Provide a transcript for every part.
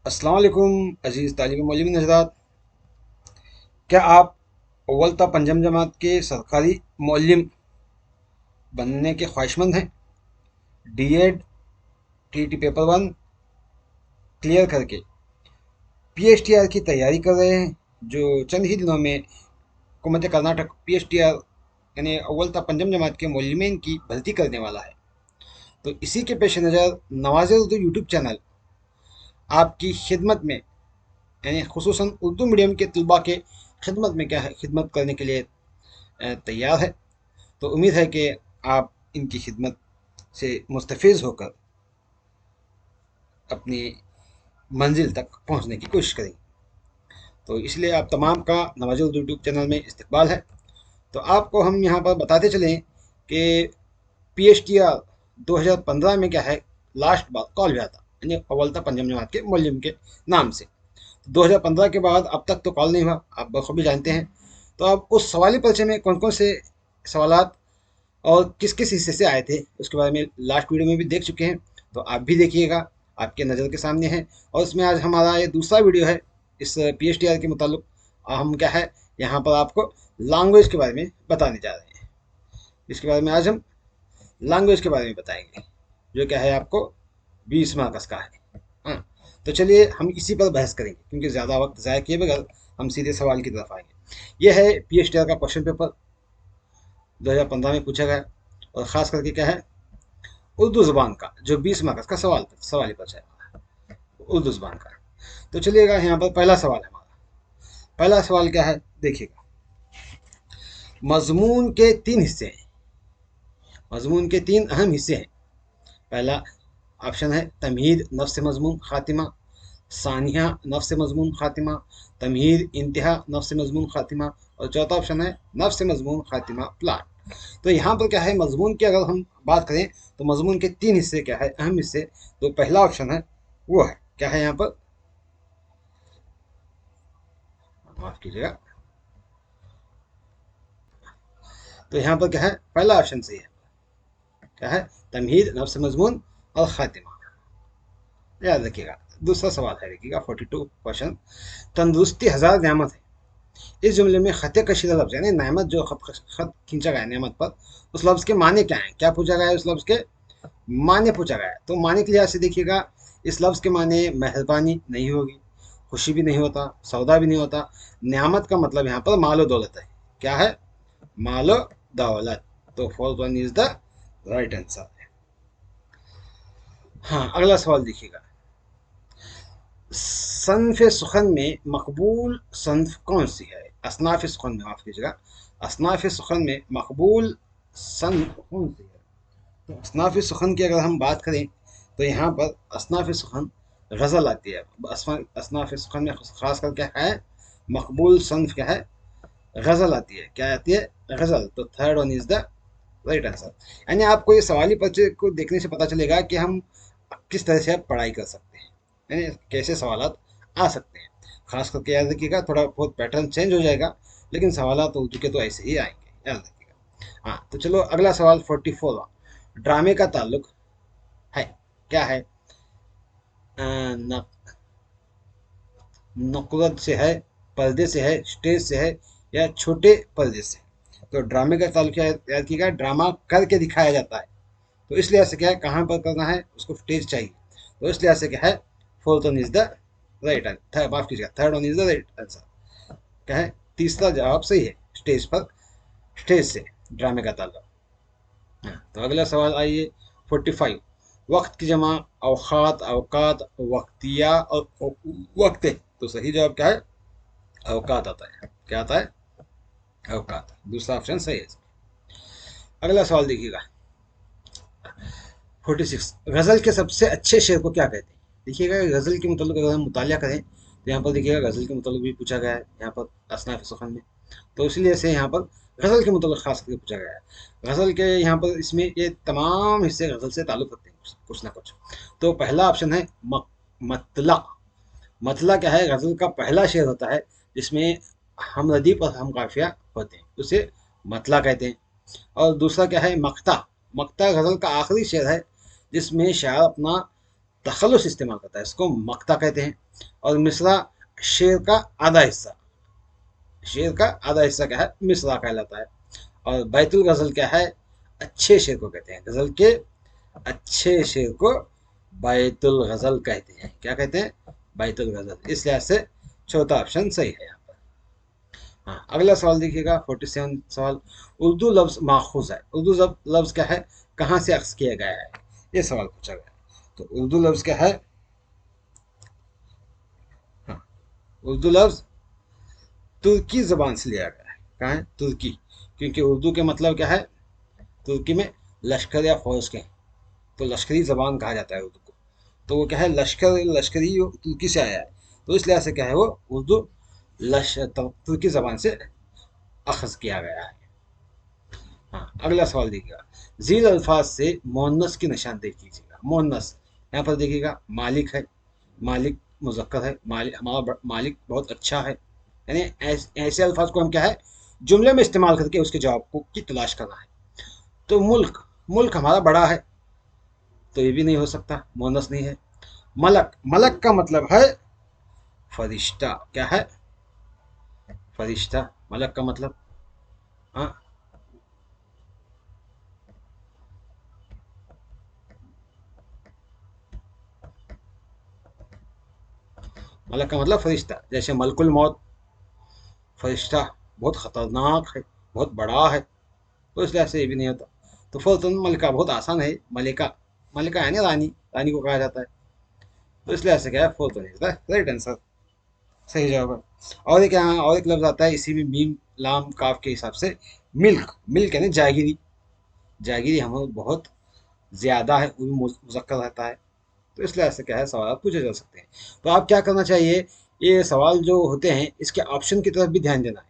अस्सलाम वालेकुम अजीज़ तालिब मौलवी हज़रात। क्या आप अव्वल ता पंजम जमात के सरकारी मौलम बनने के ख्वाहिशमंद हैं? D Ed T T paper one clear करके पी एच टी आर की तैयारी कर रहे हैं, जो चंद ही दिनों में हुकूमत Karnataka P H T R यानी अव्वल ता पंजम जमात के मौलमीन की भर्ती करने वाला है। तो इसी के पेश नज़र नवाज़िर उर्दू यूट्यूब चैनल आपकी खिदमत में यानी खुसूसन उर्दू मीडियम के तलबा के खिदमत में क्या है खिदमत करने के लिए तैयार है। तो उम्मीद है कि आप इनकी खिदमत से मुस्तफ़िज़ होकर अपनी मंजिल तक पहुंचने की कोशिश करें। तो इसलिए आप तमाम का नवाज़िर उर्दू यूट्यूब चैनल में इस्तकबाल है। तो आपको हम यहाँ पर बताते चलें कि पी एच टी आर 2015 में क्या है लास्ट बार कॉल हुआ था, यानी अव्वल था पंजम जमात के मौलम के नाम से। 2015 के बाद अब तक तो कॉल नहीं हुआ, आप बखूबी जानते हैं। तो अब उस सवाली पर्चे में कौन कौन से सवालात और किस किस हिस्से से आए थे उसके बारे में लास्ट वीडियो में भी देख चुके हैं। तो आप भी देखिएगा, आपके नज़र के सामने है। और इसमें आज हमारा ये दूसरा वीडियो है इस पी एच टी आर के मुताल्लिक। हम क्या है यहाँ पर आपको लैंग्वेज के बारे में बताने जा रहे हैं। इसके बारे में आज हम लैंग्वेज के बारे में बताएंगे, जो क्या है आपको 20 मार्क्स का है। हाँ, तो चलिए हम इसी पर बहस करेंगे, क्योंकि ज़्यादा वक्त ज़ाया किए बगैर हम सीधे सवाल की तरफ आएंगे। यह है पी एच टी आर का क्वेश्चन पेपर 2015 में पूछा गया, और ख़ास करके क्या है उर्दू ज़ुबान का, जो 20 मार्क्स का सवाल ही पूछा है उर्दू ज़ुबान का। तो चलिएगा, यहाँ पर पहला सवाल है हमारा। पहला सवाल क्या है देखिएगा। मजमून के तीन हिस्से हैं, मजमून के तीन अहम हिस्से हैं। पहला ऑप्शन है तमहीद नफ्स मजमून खातिमा, सानिया नफ्स मजमून खातिमा, तमहीद इंतहा नफ्स मजमून खातिमा, और चौथा ऑप्शन है नफ्स मजमून खातिमा प्लाट। तो यहाँ पर क्या है मजमून की अगर हम बात करें तो मजमून के तीन हिस्से क्या है अहम हिस्से। तो पहला ऑप्शन है वो है क्या है यहाँ पर, माफ कीजिएगा, तो यहाँ पर क्या है पहला ऑप्शन सही है, क्या है तमहीद नफ्स मजमून और खातिमा। याद रखिएगा। दूसरा सवाल है देखिएगा 42 क्वेश्चन। तंदुरुस्ती हजार नियामत है, इस जुमले में खत कशीदा लफ्ज यानी नेमत जो खत खींचा गया है नेमत पर, उस लफ्ज के माने क्या है, क्या पूछा गया है उस लफ्ज के माने पूछा गया है। तो माने के लिहाज से देखिएगा, इस लफ्ज के माने मेहरबानी नहीं होगी, खुशी भी नहीं होता, सौदा भी नहीं होता। नियामत का मतलब यहाँ पर मालो दौलत है। क्या है मालो दौलत। तो fourth one is the right answer. हाँ, अगला सवाल देखिएगा। सन्फ सुखन में मकबूल सन्फ कौन सी है? असनाफ सुखन में, माफ कीजिएगा, असनाफ सुखन में मकबूल सन्फ कौन सी है? तो असनाफ सुखन की अगर हम बात करें तो यहाँ पर असनाफ सुखन गज़ल आती है। असनाफ सुखन में खास कर क्या है मकबूल सन्फ क्या है गज़ल आती है। क्या आती है गज़ल। तो third one is the right answer. यानी आपको ये सवाली पर्चे को देखने से पता चलेगा कि हम किस तरह से आप पढ़ाई कर सकते हैं, यानी कैसे सवालात आ सकते हैं। खास करके याद रखिएगा, थोड़ा बहुत पैटर्न चेंज हो जाएगा, लेकिन सवालात तो उर्दू के तो ऐसे ही आएंगे, याद रखिएगा। हाँ, तो चलो अगला सवाल 44। ड्रामे का ताल्लुक है क्या है नुक़रत से है, पर्दे से है, स्टेज से है, या छोटे पर्दे से। तो ड्रामे का ताल्लुक याद कीजिएगा, ड्रामा करके दिखाया जाता है। तो इस लिहाज से क्या है कहाँ पर करना है उसको स्टेज चाहिए। तो इस लिहाज से क्या है fourth one is the right answer, माफ कीजिएगा third one is the right answer. क्या है तीसरा जवाब सही है, स्टेज पर, स्टेज से ड्रामे का ताल्लुक। हाँ, तो अगला सवाल आइए 45। वक्त की जमा अवकात, अवकात, वक्तिया और वक्त। तो सही जवाब क्या है अवकात आता है। क्या आता है अवकात। दूसरा ऑप्शन सही है। अगला सवाल देखिएगा 46। गज़ल के सबसे अच्छे शेर को क्या कहते हैं? देखिएगा गज़ल के मतलब अगर हम मुतालिया करें तो यहाँ पर देखिएगा गज़ल के मतलब भी पूछा गया है यहाँ पर असनाफ सुखन में। तो इसलिए से यहाँ पर गज़ल के मतलब खास करके पूछा गया है। गज़ल के यहाँ पर इसमें ये तमाम हिस्से गज़ल से ताल्लुक़ रखते हैं कुछ ना कुछ। तो पहला ऑप्शन है मतला। मतला क्या है गज़ल का पहला शेर होता है जिसमें हम रदीफ और हम काफिया होते हैं, उसे मतला कहते हैं। और दूसरा क्या है मक्ता। मक्ता गज़ल का आखिरी शेर है जिसमें शायर अपना तखल्लुस इस्तेमाल करता है, इसको मक्ता कहते हैं। और मिसरा शेर का आधा हिस्सा, शेर का आधा हिस्सा क्या है, मिसरा कहलाता है। और बैतुल गजल क्या है, अच्छे शेर को कहते हैं, गजल के अच्छे शेर को बैतुल गजल कहते हैं। क्या कहते हैं, बैतुल गजल। इस लिहाज से चौथा ऑप्शन सही है यहाँ पर। हाँ, अगला सवाल देखिएगा 47 सवाल। उर्दू लफ्ज माखूज है, उर्दू लफ्ज क्या है, कहाँ से अख्ज किया गया है, ये सवाल पूछा गया है। तो उर्दू लफ्ज क्या है, हाँ, उर्दू लफ्ज तुर्की जबान से लिया गया है। कहाँ है, तुर्की, क्योंकि उर्दू के मतलब क्या है, तुर्की में लश्कर या फौज के, तो लश्करी जबान कहा जाता है उर्दू को। तो वो क्या है, लश्करी तुर्की से आया है, तो इस लिहाज से क्या है, वो उर्दू तुर्की जबान से अखज किया गया है। हाँ, अगला सवाल देखिएगा, जील अल्फाज से मोहन्नस की निशानदेही कीजिएगा। मोहन्नस यहाँ पर देखिएगा, मालिक है, मालिक मुज़क्कर है, मालिक हमारा मालिक बहुत अच्छा है, यानी ऐसे अल्फाज को हम क्या है, जुमले में इस्तेमाल करके उसके जवाब को की तलाश करना है। तो मुल्क, मुल्क हमारा बड़ा है, तो ये भी नहीं हो सकता, मोहनस नहीं है। मलक, मलक का मतलब है फरिश्ता, क्या है, फरिश्ता, मलक का मतलब, हाँ, मलक का मतलब फरिश्ता, जैसे मलकुल मौत, फरिश्ता बहुत खतरनाक है, बहुत बड़ा है, तो इस लिहाज से ये भी नहीं होता। तो फौतन मलिका बहुत आसान है, मलिका, मलिका यानी रानी, रानी को कहा जाता है, तो इस लिहाज से क्या है, फौतन इज द राइट आंसर, सही जवाब है। और एक यहाँ और एक लफ्ज आता है इसी में, मीम लाम काफ के हिसाब से, मिल्क, मिल्क यानी जागीरी, जागीरी हम बहुत ज्यादा है, वो भी मुजक्कर रहता है, तो इस लिहाज से क्या है, सवाल पूछे जा सकते हैं। तो आप क्या करना चाहिए, ये सवाल जो होते हैं इसके ऑप्शन की तरफ भी ध्यान देना है।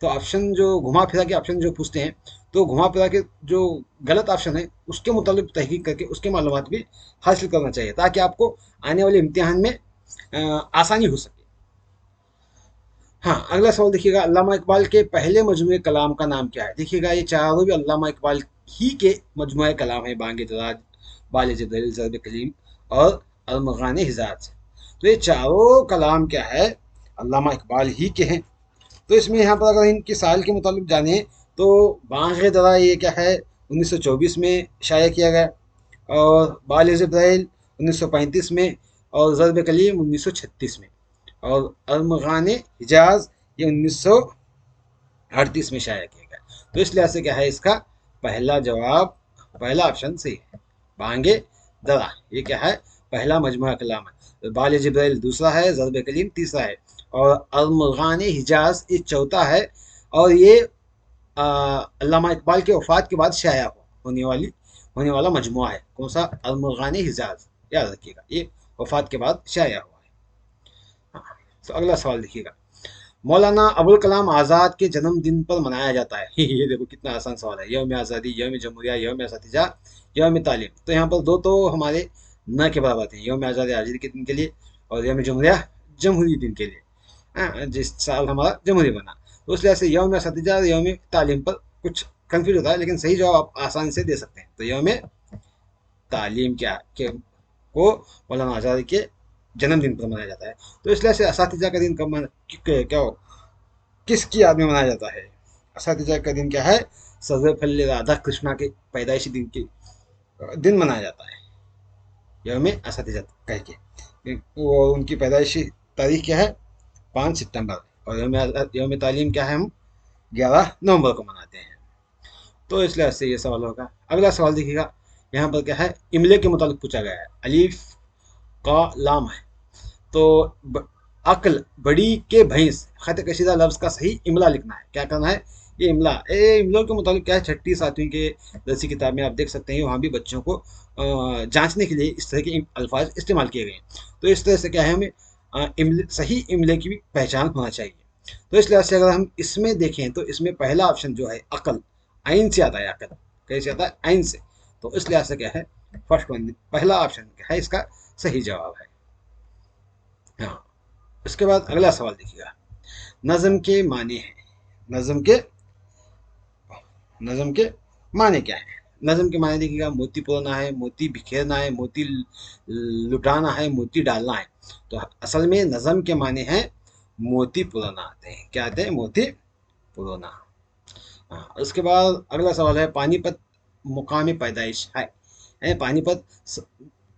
तो ऑप्शन जो घुमा फिरा के ऑप्शन जो पूछते हैं, तो घुमा फिरा के जो गलत ऑप्शन है उसके मुताबिक तहकीक करके उसके मालूमात भी हासिल करना चाहिए, ताकि आपको आने वाले इम्तिहान में आसानी हो सके। हाँ, अगला सवाल देखिएगा, अल्लामा इकबाल के पहले मजमूए कलाम का नाम क्या है। देखिएगा ये चारों भी अल्लामा इकबाल ही के मजमूए कलाम है, बांग दराज, बाल जदल, ज़र्ब कलीम और अलमगान हिजाज। तो ये चारों कलाम क्या है, अल्लामा इकबाल ही के हैं। तो इसमें यहाँ पर अगर इनकी साल के मुताबिक जाने, तो बांग दरा ये क्या है, 1924 में शाया किया गया, और बाल जब्राइल 1935 में, और ज़र्ब कलीम 1936 में, और अलमगान हिजाज ये 1938 में शाया किया गया। तो इस लिहाज से क्या है, इसका पहला जवाब, पहला ऑप्शन सही है, बांगे दरा ये क्या है, पहला मजमुआ कलाम है। बाल जिब्राइल दूसरा है, ज़र्ब कलीम तीसरा है, और अलमगान हिजाज ये चौथा है। और ये अल्लामा इकबाल के वफात के बाद शाया होने वाला मजमुआ है। कौन सा, अलमगान हिजाज, याद रखिएगा, ये वफात के बाद शाया हुआ है। हाँ, तो अगला सवाल देखिएगा, मौलाना अबुल कलाम आज़ाद के जन्मदिन पर मनाया जाता है। ये देखो कितना आसान सवाल है, यौम आज़ादी, यौम जमहूरिया, यौम असातिज़ा, यौम तालीम। तो यहाँ पर दो तो हमारे न के बराबर थे, यौम आज़ादी आज़ादी के दिन के लिए, और यौम जमहूरिया जमहूरी दिन के लिए, हाँ, जिस साल हमारा जमहूरी बना। तो उस लिहाज से यौम असातिज़ा और यौम तालीम पर कुछ कंफ्यूज होता है, लेकिन सही जवाब आप आसानी से दे सकते हैं। तो यौम तालीम क्या के को मौलाना आज़ाद के जन्मदिन पर मनाया जाता है। तो इसलिए से असातिज़ा का दिन कब क्या हो, किसकी याद में मनाया जाता है। असातिज़ा का दिन क्या है, सर्वपल्ली राधा कृष्णा के पैदाइशी दिन के दिन मनाया जाता है, यौम असातिज़ा कह के। वो उनकी पैदाइशी तारीख क्या है, 5 सितंबर, और यौम तालीम क्या है, हम 11 नवंबर को मनाते हैं। तो इसलिए से ये सवाल होगा। अगला सवाल देखिएगा, यहाँ पर क्या है, इमले के मुताबिक पूछा गया है, अलीफ का लाम है, तो अक्ल बड़ी के भैंस खत कशीदा लफ्ज का सही इमला लिखना है। क्या करना है, ये इमला, इमलों के मुताबिक क्या है, छठी सातवीं के दरसी किताब में आप देख सकते हैं, वहाँ भी बच्चों को जांचने के लिए इस तरह के अल्फाज इस्तेमाल किए गए हैं। तो इस तरह से क्या है, हमें सही इमले की भी पहचान होना चाहिए। तो इस लिहाज से अगर हम इसमें देखें, तो इसमें पहला ऑप्शन जो है अकल, आइन से आता है, अकल कैसे आता है, आइन से। तो इस लिहाज से क्या है, फर्स्ट वन पहला ऑप्शन क्या है, इसका सही जवाब है। हाँ, उसके बाद अगला सवाल देखिएगा, नज़म के माने हैं, नज़म के नज़म के माने क्या है। नज़म के माने देखिएगा मोती पुरोना है, मोती बिखेरना है, मोती लुटाना है, मोती डालना है। तो असल में नज़म के माने हैं मोती पुरोना आते हैं। क्या आते हैं? मोती पुरोना। हाँ, उसके बाद अगला सवाल है पानीपत मुकाम पैदाइश है। पानीपत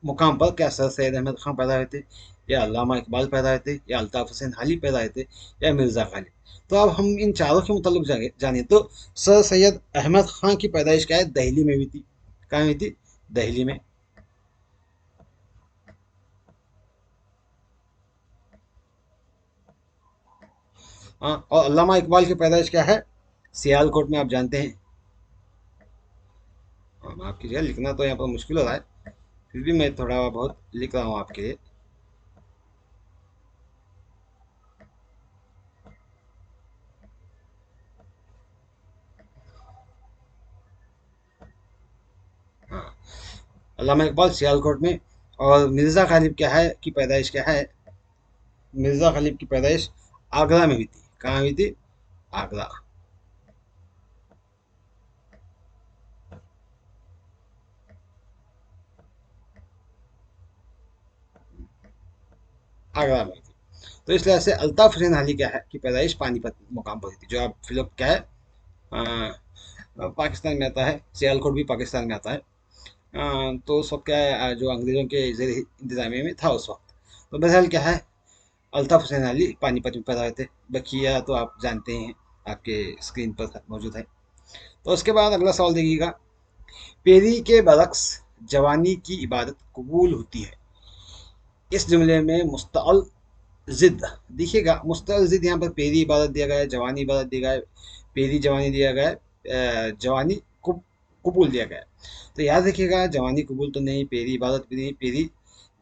मुकाम पर क्या सर सैयद अहमद खान पैदा हुए थे, या अल्लामा इकबाल पैदा हुए थे, या अल्ताफ हुसैन हाली पैदा हुए थे, या मिर्ज़ा गालिब? तो अब हम इन चारों के मुताल्लिक जाने तो सर सैयद अहमद खान की पैदाइश क्या है? दहली में हुई थी। कहाँ हुई थी? दहली में। हाँ, और अल्लामा इकबाल की पैदाइश क्या है? सियालकोट में, आप जानते हैं। हाँ, माफ़ कीजिएगा, लिखना तो यहाँ पर मुश्किल हो रहा है, फिर भी मैं थोड़ा बहुत लिख रहा हूँ आपके लिए। हाँ, अल्लामा इकबाल सियालकोट में। और मिर्ज़ा गालिब क्या है की पैदाइश क्या है? मिर्ज़ा गालिब की पैदाइश आगरा में हुई थी। कहाँ हुई थी? आगरा। आगरा में हुई थी। तो इस लिहाज से अल्ताफ हुसैन अली क्या है की पैदाइश पानीपत मुकाम पर हुई थी, जो आप फिलहाल क्या है पाकिस्तान में आता है। सियालकोट भी पाकिस्तान में आता है। तो उस वक्त क्या है, जो अंग्रेज़ों के ज़ेर इंतज़ामिया में था उस वक्त। तो बहरहाल क्या है, अल्ताफ हुसैन अली पानीपत में पैदा हुए थे। बखिया तो आप जानते हैं, आपके स्क्रीन पर मौजूद है। तो उसके बाद अगला सवाल देखिएगा, पेरी के बरक्स जवानी की इबादत कबूल होती है। इस जुमले में मुस्तअल जिद देखिएगा, मुस्तअल जिद यहाँ पर पेरी इबादत दिया गया है, जवानी इबादत दिया गया है, पेरी जवानी दिया गया है, जवानी कबूल दिया गया है। तो याद रखिएगा, जवानी कबूल तो नहीं, पेरी इबादत भी नहीं, पेरी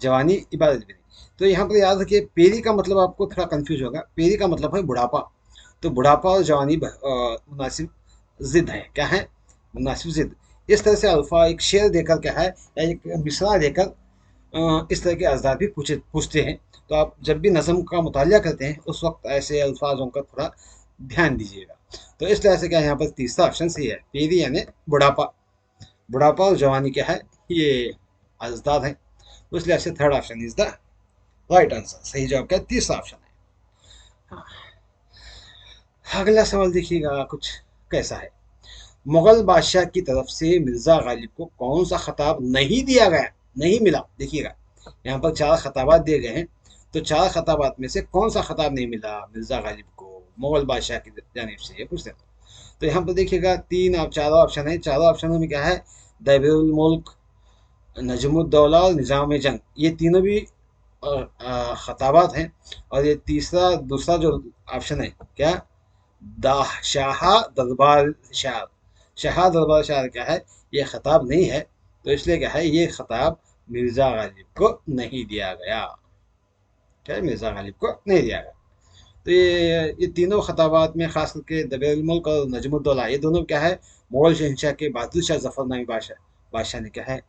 जवानी इबादत भी नहीं। तो यहाँ पर याद रखिए, पेरी का मतलब आपको थोड़ा कंफ्यूज होगा। पेरी का मतलब है बुढ़ापा। तो बुढ़ापा और जवानी मुनासिब जिद है। क्या है? मुनासिब जिद। इस तरह से अल्फा एक शेर देकर क्या है, या एक मिसरा देकर इस तरह के अज़दाद भी पूछते हैं। तो आप जब भी नज़म का मुतालिया करते हैं उस वक्त ऐसे अल्फाजों का थोड़ा ध्यान दीजिएगा। तो इस तरह से क्या है, यहाँ पर तीसरा ऑप्शन सही है, पीरी यानी बुढ़ापा। बुढ़ापा और जवानी क्या है, ये अजदाद है। तो इस लिहाज से third option is the right answer. सही जवाब क्या है? तीसरा ऑप्शन है। हाँ, अगला सवाल देखिएगा कुछ कैसा है। मुगल बादशाह की तरफ से मिर्जा गालिब को कौन सा खिताब नहीं दिया गया, नहीं मिला? देखिएगा, यहाँ पर चार खिताबात दिए गए हैं। तो चार खिताबात में से कौन सा खिताब नहीं मिला मिर्जा गालिब को मुगल बादशाह की जानिब से, ये पूछते हैं। तो यहाँ पर देखिएगा, तीन आप चारों ऑप्शन है। चारों ऑप्शनों में क्या है? दबीरुल मुल्क, नजमुद्दौला और निज़ाम जंग, ये तीनों भी खिताबात हैं। और ये तीसरा दूसरा जो ऑप्शन है, क्या? दाह शाह दरबार शाह, शाह दरबार शाह क्या है, ये खिताब नहीं है। तो इसलिए क्या है, ये खिताब मिर्ज़ा गालिब को नहीं दिया गया। क्या है? मिर्ज़ा गालिब को नहीं दिया गया। तो ये तीनों खिताबात में खास करके दबीरुल मुल्क और नजमुद्दौला, ये दोनों क्या है, मुगल शहनशाह के बहादुर शाह जफर नामी बादशाह ने क्या है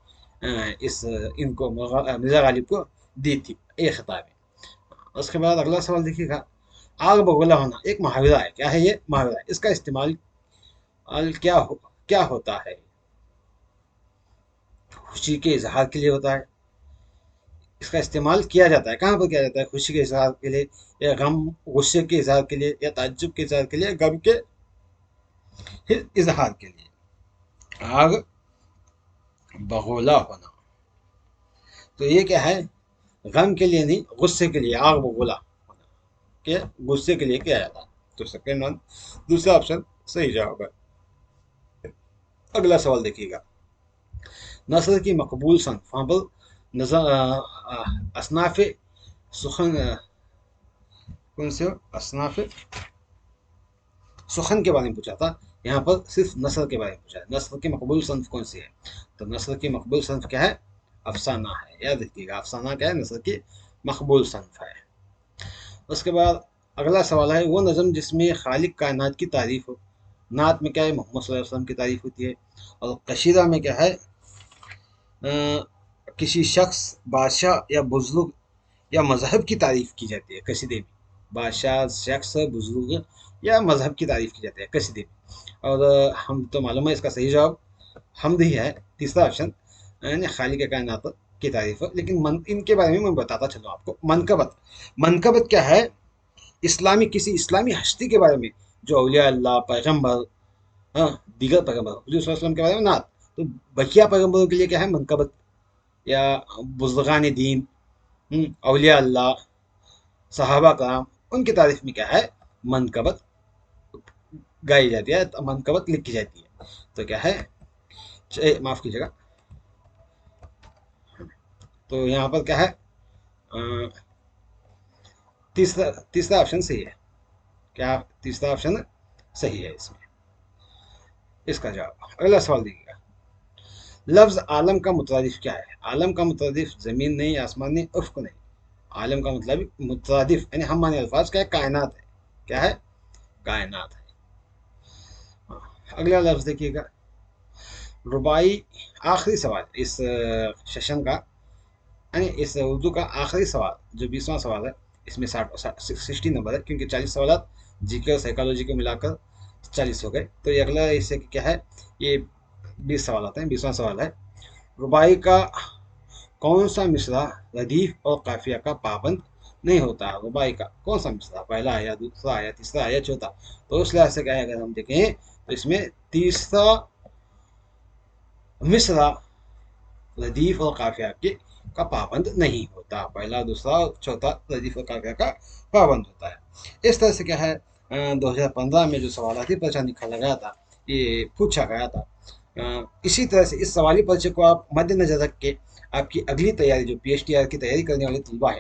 इस इनको मिर्ज़ा गालिब को दी थी ये खिताबें। उसके बाद अगला सवाल देखिएगा, आग बगोला होना एक मुहावरा है। क्या है ये मुहावरा है? इसका इस्तेमाल क्या होता है? खुशी के इजहार के लिए होता है। इसका इस्तेमाल किया जाता है, कहाँ पर किया जाता है? खुशी के इजहार के लिए, या गम गुस्से के इजहार के लिए, या ताज्जुब के इजहार के लिए, या गम के इजहार के लिए। आग बगोला होना, तो ये क्या है? गम के लिए नहीं, गुस्से के लिए आग बगोला होना के गुस्से के लिए किया जाता है। तो सेकेंड वन, दूसरा ऑप्शन सही जवाब है। अगला सवाल देखिएगा, नस्र की मकबूल सनफ, वहाँ पर असनाफ सुखन कौन से हो? असनाफ सुखन के बारे में पूछा था। यहाँ पर सिर्फ नस्र के बारे में पूछा है। नस्र की मकबूल सनफ कौन सी है? तो नस्र की मकबूल सनफ क्या है? अफसाना है। याद रखिएगा, अफसाना क्या है? नस्र की मकबूल सनफ है। उसके बाद अगला सवाल है, वो नज़म जिसमें खालिक कायनात की तारीफ हो। नात में क्या है? मोहम्मद सल्लल्लाहु अलैहि वसल्लम की तारीफ होती है। और कशीदा में क्या है? किसी शख्स, बादशाह या बुजुर्ग या मजहब की तारीफ की जाती है कसीदे में। बादशाह, शख्स, बुजुर्ग या मजहब की तारीफ की जाती है कसीदे में। और हम तो मालूम है इसका सही जवाब हमद ही है तीसरा ऑप्शन, यानी खालिक कायनात की तारीफ। लेकिन इनके बारे में मैं बताता चलूँ आपको। मनकबत, मनकबत क्या है? इस्लामी, किसी इस्लामी हस्ती के बारे में, जो औलिया अल्लाह, पैगम्बर, हाँ, दीगर पैगम्बर, हुजूर सल्लल्लाहु अलैहि वसल्लम के बारे में नात। तो बकिया पैगम्बरों के लिए क्या है? मनकबत, या बुज़ुर्गान दीन, औलिया अल्लाह, सहाबा कराम, उनकी तारीफ में क्या है? मनकबत गाई जाती है, मनकबत लिखी जाती है। तो क्या है, माफ कीजिएगा, तो यहाँ पर क्या है, अ, तीसरा तीसरा ऑप्शन सही है। क्या तीसरा ऑप्शन सही है इसमें इसका जवाब? अगला सवाल देखिएगा। लफ्ज आलम का मुतरादिफ क्या है? आलम का मुतरादिफ जमीन नहीं, आसमान नहीं, उफ्क नहीं। आलम का मतलब मुतरादिफ यानी हम माने अल्फाज क्या है? कायनात है। क्या है? कायनात है। हाँ, अगला लफ्ज देखिएगा। रुबाई, आखिरी सवाल इस सेशन का, यानी इस उर्दू का आखिरी सवाल, जो 20वां सवाल है। इसमें 60 नंबर है, क्योंकि 40 सवाल जीके और साइकोलॉजी को मिलाकर 40 हो गए। तो ये अगला इससे क्या है, ये 20 सवाल आते हैं। 20वां सवाल है, रुबाई का कौन सा मिसरा रदीफ और काफिया का पाबंद नहीं होता? रुबाई का कौन सा मिसरा, पहला है या दूसरा है या तीसरा है या चौथा? तो उस लिहाज से क्या है, अगर हम देखें तो इसमें तीसरा मिसरा रदीफ और काफिया के का पाबंद नहीं होता। पहला, दूसरा और चौथा रदीफ और काफिया का पाबंद होता है। इस तरह से क्या है, 2015 में जो सवालाती पर्चा निकाला गया था, ये पूछा गया था। इसी तरह से इस सवाली पर्चे को आप मद्देनजर रख के आपकी अगली तैयारी, जो PhD की तैयारी करने वाले तलबा है,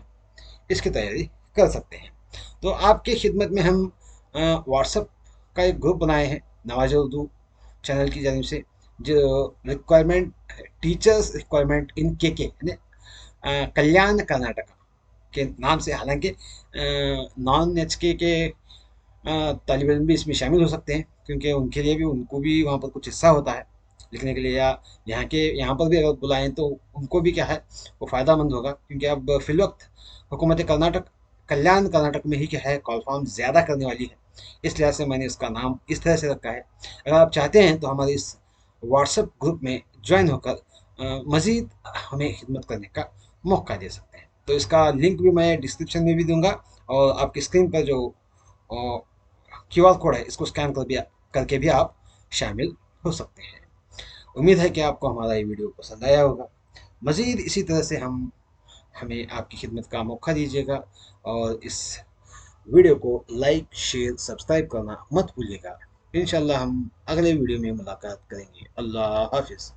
इसकी तैयारी कर सकते हैं। तो आपके खिदमत में हम व्हाट्सएप का एक ग्रुप बनाए हैं नवाज उर्दू चैनल की जानिब से, जो रिक्वायरमेंट, टीचर्स रिक्वायरमेंट इन के यानी कल्याण कर्नाटका के नाम से। हालांकि नॉन HK के तालिब इल्म भी इसमें शामिल हो सकते हैं, क्योंकि उनके लिए भी, उनको भी वहाँ पर कुछ हिस्सा होता है लिखने के लिए, या यहाँ पर भी अगर बुलाएं तो उनको भी क्या है, वो फ़ायदा मंद होगा। क्योंकि अब फिलवक्त हुकूमत कर्नाटक, कल्याण कर्नाटक में ही क्या है, कॉल फॉर्म ज़्यादा करने वाली है। इस लिहाज से मैंने इसका नाम इस तरह से रखा है। अगर आप चाहते हैं तो हमारे इस व्हाट्सएप ग्रुप में ज्वाइन होकर मज़ीद हमें खिदमत करने का मौका दे सकते हैं। तो इसका लिंक भी मैं डिस्क्रिप्शन में भी दूंगा, और आपकी स्क्रीन पर जो QR कोड है, इसको स्कैन करके भी आप शामिल हो सकते हैं। उम्मीद है कि आपको हमारा ये वीडियो पसंद आया होगा। मज़ीद इसी तरह से हमें आपकी खिदमत का मौका दीजिएगा, और इस वीडियो को लाइक, शेयर, सब्सक्राइब करना मत भूलिएगा। इंशाल्लाह हम अगले वीडियो में मुलाकात करेंगे। अल्लाह हाफिज़।